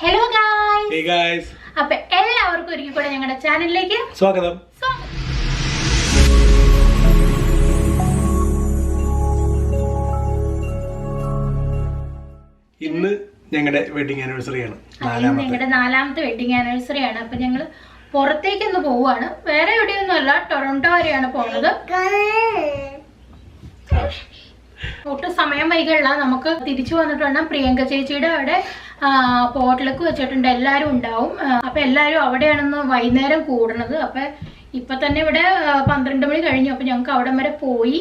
Hello guys. Hey guys. അപ്പോൾ എല്ലാവർക്കും ഒരിക്കൽ കൂടെ ഞങ്ങളുടെ ചാനലിലേക്ക് സ്വാഗതം. ഇന്ന് ഞങ്ങളുടെ വെഡിങ് ആനിവേഴ്സറി ആണ്. ഞങ്ങളുടെ 4ാമത്തെ വെഡിങ് ആനിവേഴ്സറി ആണ്. അപ്പൊ ഞങ്ങള് പുറത്തേക്ക് ഒന്ന് പോവാണ്. വേറെ എവിടെയൊന്നും അല്ല, ടൊറന്റോ വരെയാണ് പോകുന്നത്. ഒട്ടും സമയം വൈകില്ല. നമുക്ക് തിരിച്ചു വന്നിട്ട് വേണം. പ്രിയങ്ക ചേച്ചിയുടെ അവിടെ പോട്ടിലേക്ക് വെച്ചിട്ടുണ്ട്, എല്ലാവരും ഉണ്ടാവും. അപ്പൊ എല്ലാവരും അവിടെയാണെന്ന് വൈകുന്നേരം കൂടണത്. അപ്പൊ ഇപ്പൊ തന്നെ ഇവിടെ 12 മണി കഴിഞ്ഞു. അപ്പൊ ഞങ്ങൾക്ക് അവിടം വരെ പോയി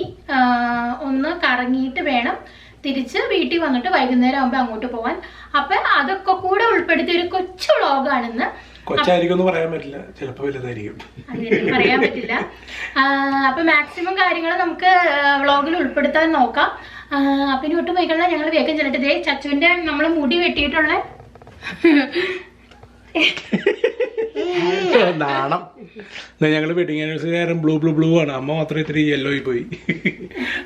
ഒന്ന് കറങ്ങിയിട്ട് വേണം തിരിച്ച് വീട്ടിൽ വന്നിട്ട് വൈകുന്നേരം ആകുമ്പോൾ അങ്ങോട്ട് പോവാൻ. അപ്പൊ അതൊക്കെ കൂടെ ഉൾപ്പെടുത്തിയ ഒരു കൊച്ചു വ്ളോഗാണെന്ന്. കൊച്ചായിരിക്കും പറയാൻ പറ്റില്ല, ചിലപ്പോൾ വലുതായിരിക്കും, പറയാൻ പറ്റില്ല. അപ്പൊ മാക്സിമം കാര്യങ്ങൾ നമുക്ക് വ്ളോഗിൽ ഉൾപ്പെടുത്താൻ നോക്കാം. അപ്പൊ ഇനി ഒട്ടും വൈകണ്ട, ഞങ്ങൾ വേഗം ചെല്ലിട്ട് ചച്ചുവിന്റെ നമ്മൾ മുടി വെട്ടിയിട്ടുള്ള നാണം. ഞങ്ങൾ വെഡിങ് ആനിവേഴ്സറി കാരണം ബ്ലൂ ആണ്. അമ്മ മാത്രം ഇത്തിരി യെല്ലോ ആയി പോയി.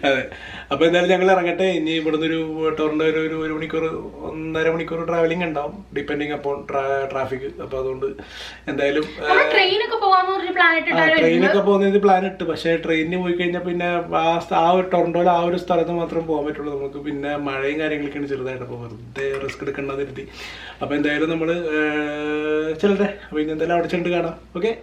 അതെ. അപ്പൊ എന്തായാലും ഞങ്ങൾ ഇറങ്ങട്ടെ. ഇനി ഇവിടുന്ന് ഒരു ടൊറന്റോ ഒരു 1 മണിക്കൂർ 1.5 മണിക്കൂർ ട്രാവലിംഗ് ഉണ്ടാവും, ഡിപ്പെൻഡിങ് അപ്പോൺ ട്രാഫിക്. അപ്പൊ അതുകൊണ്ട് എന്തായാലും ട്രെയിനൊക്കെ പോകുന്നത് പ്ലാൻ ഇട്ട്. പക്ഷെ ട്രെയിനിന് പോയി കഴിഞ്ഞാൽ പിന്നെ ആ ഒരു ടൊറന്റോയിൽ ആ ഒരു സ്ഥലത്ത് മാത്രം പോകാൻ പറ്റുള്ളൂ നമുക്ക്. പിന്നെ മഴയും കാര്യങ്ങളൊക്കെയാണ് ചെറുതായിട്ട്. അപ്പോൾ വെറുതെ റിസ്ക് എടുക്കേണ്ടത് ഇരുത്തി. അപ്പൊ എന്തായാലും നമ്മള് ചെല്ലട്ടെ. അപ്പൊ ഇനി എന്തായാലും അവിടെ ചെണ്ട് കാണാം. ഓക്കെ.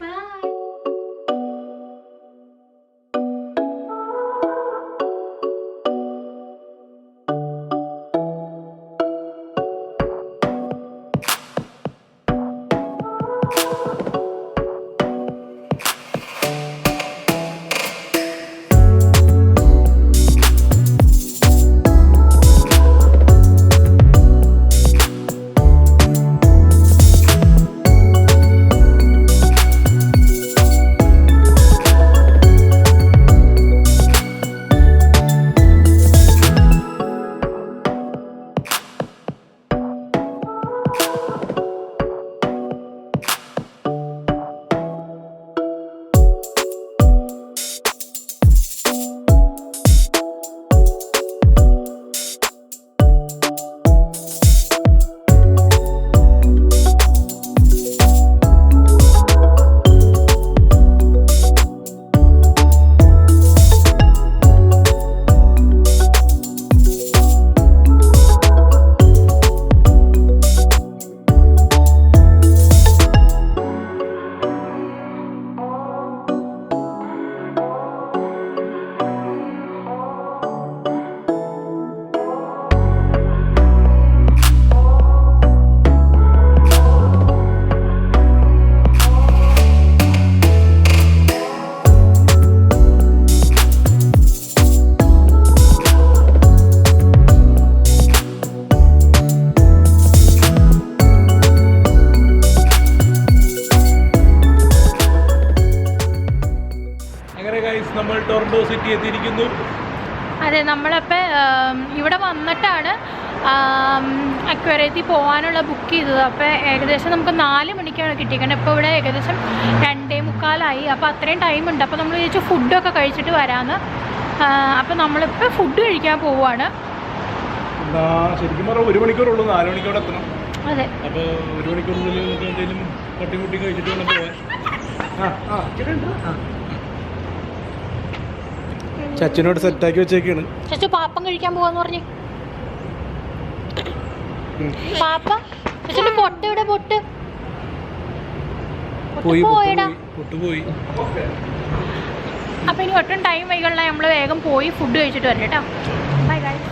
നമ്മൾ ടൊറന്റോ സിറ്റി എത്തിയിരിക്കുന്നു. അതെ, നമ്മളപ്പോ ഇവിടെ വന്നിട്ടാണ് അക്വേറിയത്തിൽ പോകാനുള്ള ബുക്ക് ചെയ്തത്. അപ്പോൾ ഏകദേശം നമുക്ക് 4 മണിക്കാണ് കിട്ടിയിരിക്കുന്നത്. ഇപ്പോൾ ഇവിടെ ഏകദേശം 2:45. അപ്പോൾ അത്രയും ടൈമുണ്ട്. അപ്പോൾ നമ്മൾ വിചാരിച്ചു ഫുഡൊക്കെ കഴിച്ചിട്ട് വരാമെന്ന്. അപ്പോൾ നമ്മളിപ്പോൾ ഫുഡ് കഴിക്കാൻ പോവുകയാണ്. ശരിക്കും പറഞ്ഞാൽ 1 മണിക്കൂറുള്ളൂ, 4 മണിക്കൂർ എത്തണം. അതെ. അപ്പോൾ 1 മണിക്കൂറിനുള്ളിൽ നമുക്ക് എന്തെങ്കിലും തട്ടിമുട്ടി കഴിച്ചിട്ട് വേണം പോവാൻ. ചച്ചിനോട് സെറ്റാക്കി വെച്ചേക്കാണ്. ചച്ചു പാപ്പം കഴിക്കാൻ പോവാന്ന് പറഞ്ഞു. പാപ്പ ചച്ചുന്റെ പൊട്ട് ഇവിടെ പൊട്ട് പോയി. അപ്പൊ ഇനി ഒട്ടും ടൈം വൈകില്ല, നമ്മള് വേഗം പോയി ഫുഡ് കഴിച്ചിട്ട് വരണം കേട്ടോ. Bye guys.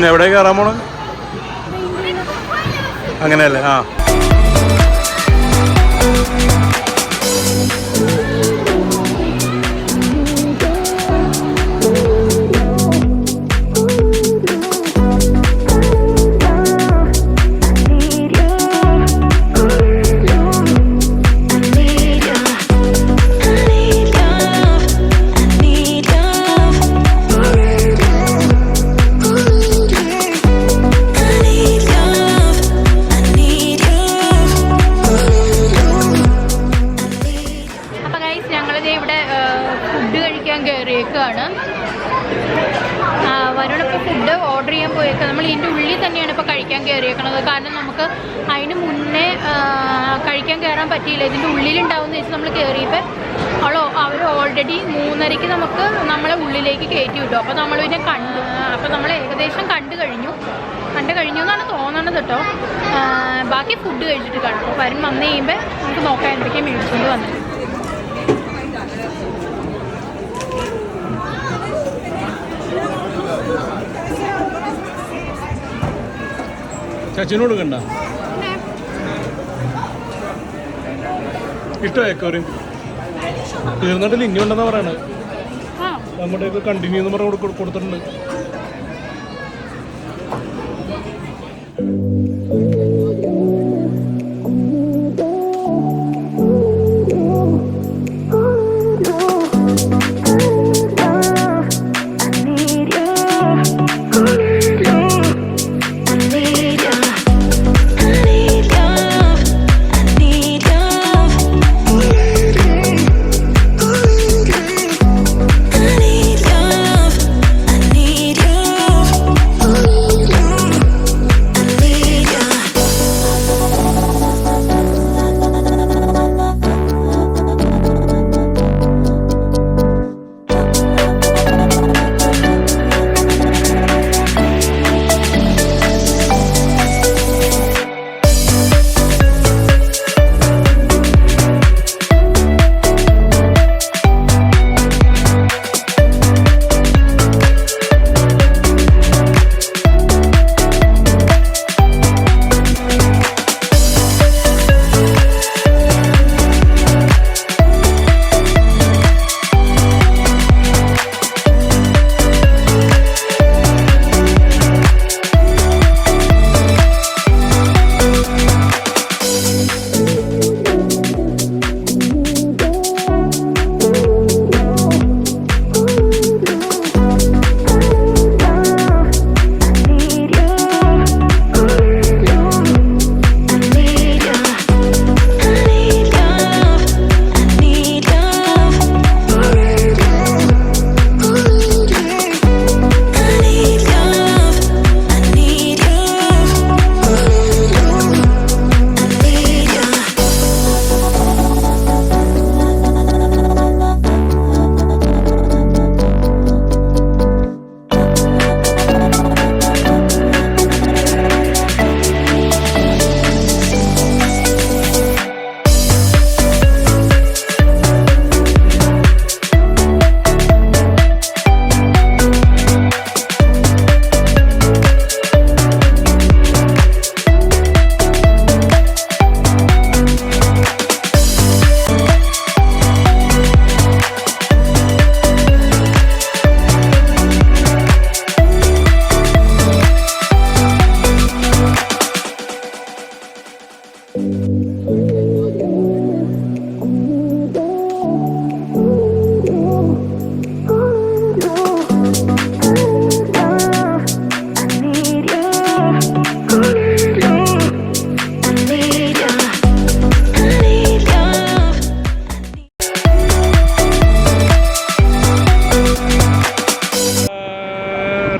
എവിടെ കയറാൻ പോണ അങ്ങനെയല്ലേ? ആ വരുണിപ്പോൾ ഫുഡ് ഓർഡർ ചെയ്യാൻ പോയേക്കാം. നമ്മൾ ഇതിൻ്റെ ഉള്ളിൽ തന്നെയാണ് ഇപ്പോൾ കഴിക്കാൻ കയറിയേക്കണത്. കാരണം നമുക്ക് അതിന് മുന്നേ കഴിക്കാൻ കയറാൻ പറ്റിയില്ല. ഇതിൻ്റെ ഉള്ളിലുണ്ടാവുമെന്ന് വെച്ചാൽ നമ്മൾ കയറിയപ്പോൾ അവർ ഓൾറെഡി 3:30 നമുക്ക് നമ്മളെ ഉള്ളിലേക്ക് കയറ്റി വിട്ടു. അപ്പോൾ നമ്മൾ പിന്നെ അപ്പോൾ നമ്മൾ ഏകദേശം കണ്ടു കഴിഞ്ഞു എന്നാണ് തോന്നണത് കേട്ടോ. ബാക്കി ഫുഡ് കഴിച്ചിട്ട് കാണും. അപ്പോൾ വരുൺ വന്നു കഴിയുമ്പോൾ നമുക്ക് നോക്കാൻ എന്തൊക്കെയാണ് മേടിച്ചുകൊണ്ട് വന്നത്. ചച്ചിന് കൊടുക്കണ്ട ഇഷ്ടമായി അക്വേറിയം തീർന്നിട്ടില്ല ഇനി ഉണ്ടെന്നാ പറയണത് നമ്മുടെയൊക്കെ കണ്ടിന്യൂ എന്ന് പറഞ്ഞ് കൊടുത്തിട്ടുണ്ട്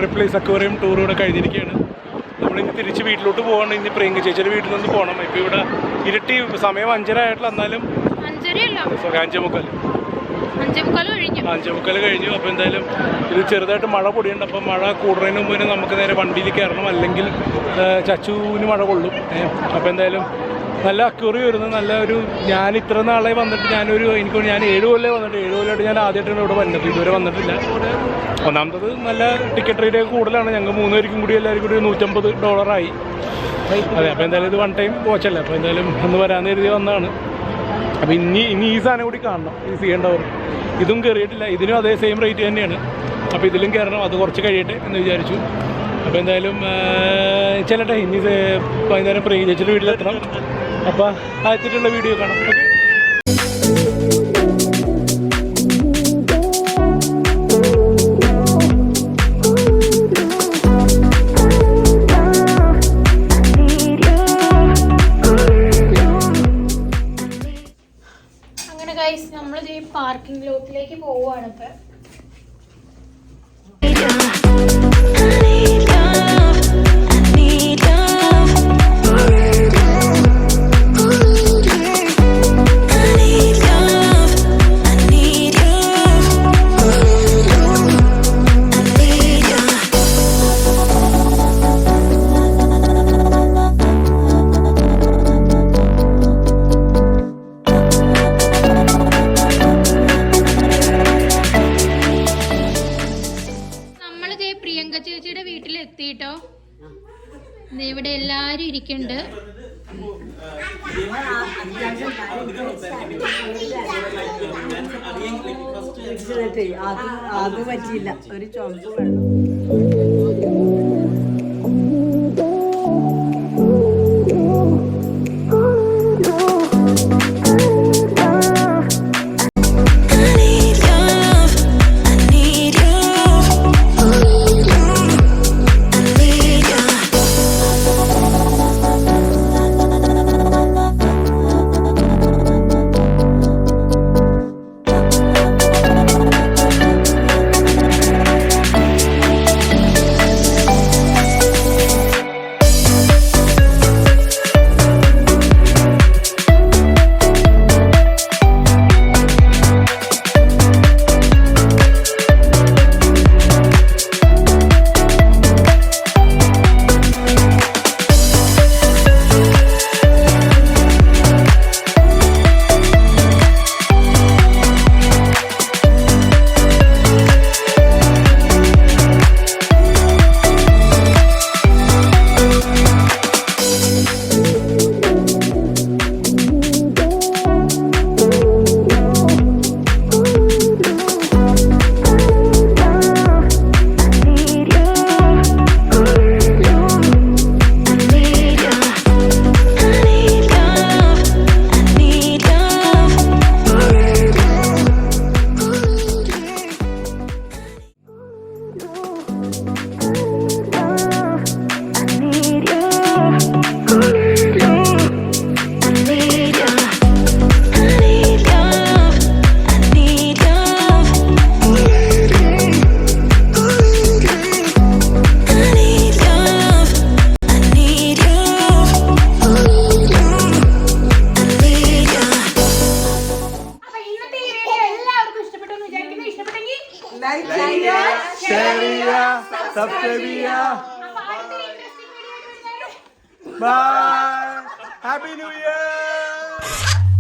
റിപ്ലേസ് അക്വേറിയം ടൂർ ഇവിടെ കഴിഞ്ഞിരിക്കുകയാണ്. നമ്മളിനി തിരിച്ച് വീട്ടിലോട്ട് പോകണം. ഇനി പ്രിയങ്ക ചേച്ചിയുടെ വീട്ടിൽ നിന്ന് പോകണം. ഇപ്പോൾ ഇവിടെ ഇരട്ടി സമയം 5:30 ആയിട്ടുള്ള, എന്നാലും 5:45 കഴിഞ്ഞു. അപ്പോൾ എന്തായാലും ഇത് ചെറുതായിട്ട് മഴ പൊടിയുണ്ട്. അപ്പോൾ മഴ കൂടുന്നതിന് മുമ്പ് തന്നെ നമുക്ക് നേരെ വണ്ടിയിൽ കയറണം, അല്ലെങ്കിൽ ചച്ചുവിന് മഴ കൊള്ളും. അപ്പോൾ എന്തായാലും നല്ല അക്വേറിയം വരുന്നത്, നല്ല ഒരു, ഞാൻ ഇത്ര നാളെ വന്നിട്ട് ഞാൻ 7 കൊല്ലം വന്നിട്ട് 7 കൊല്ലമായിട്ട് ഞാൻ ആദ്യമായിട്ടാണ് ഇവിടെ വന്നിട്ട്, ഇതുവരെ വന്നിട്ടില്ല. ഒന്നാമത്തത് നല്ല ടിക്കറ്റ് റേറ്റ് കൂടുതലാണ്. ഞങ്ങൾ 3 പേർക്കും കൂടി എല്ലാവർക്കും കൂടി $150 അതെ. അപ്പോൾ എന്തായാലും ഇത് 1 ടൈം വാച്ചല്ലേ, അപ്പോൾ എന്തായാലും ഒന്ന് വരാൻ കരുതി വന്നതാണ്. അപ്പോൾ ഇനി ഈ സാധനം കൂടി കാണണം, ഈ ചെയ്യേണ്ടവർ. ഇതും കയറിയിട്ടില്ല, ഇതിനും അതേ സെയിം റേറ്റ് തന്നെയാണ്. അപ്പോൾ ഇതിലും കയറണം, അത് കുറച്ച് കഴിയട്ടെ എന്ന് വിചാരിച്ചു. അപ്പോൾ എന്തായാലും ചെല്ലട്ടെ, ഇനി വൈകുന്നേരം പ്രിയ ചേച്ചിയുടെ വീട്ടിലെത്തണം. അപ്പോൾ ആദ്യത്തിലുള്ള വീഡിയോ കാണാം. ഓക്കെ. അങ്ങനെ ഗൈസ്, നമ്മൾ ഈ പാർക്കിംഗ് ലോട്ടിലേക്ക് പോവുകയാണ്. ഇപ്പം പ്രിയങ്ക ചേച്ചിയുടെ വീട്ടിൽ ഇവിടെ എല്ലാരും ഇരിക്കുന്നുണ്ട്. അത് പറ്റിയില്ല, ഒരു ചുമപ്പ് വെള്ളം. Bye. Happy New Year.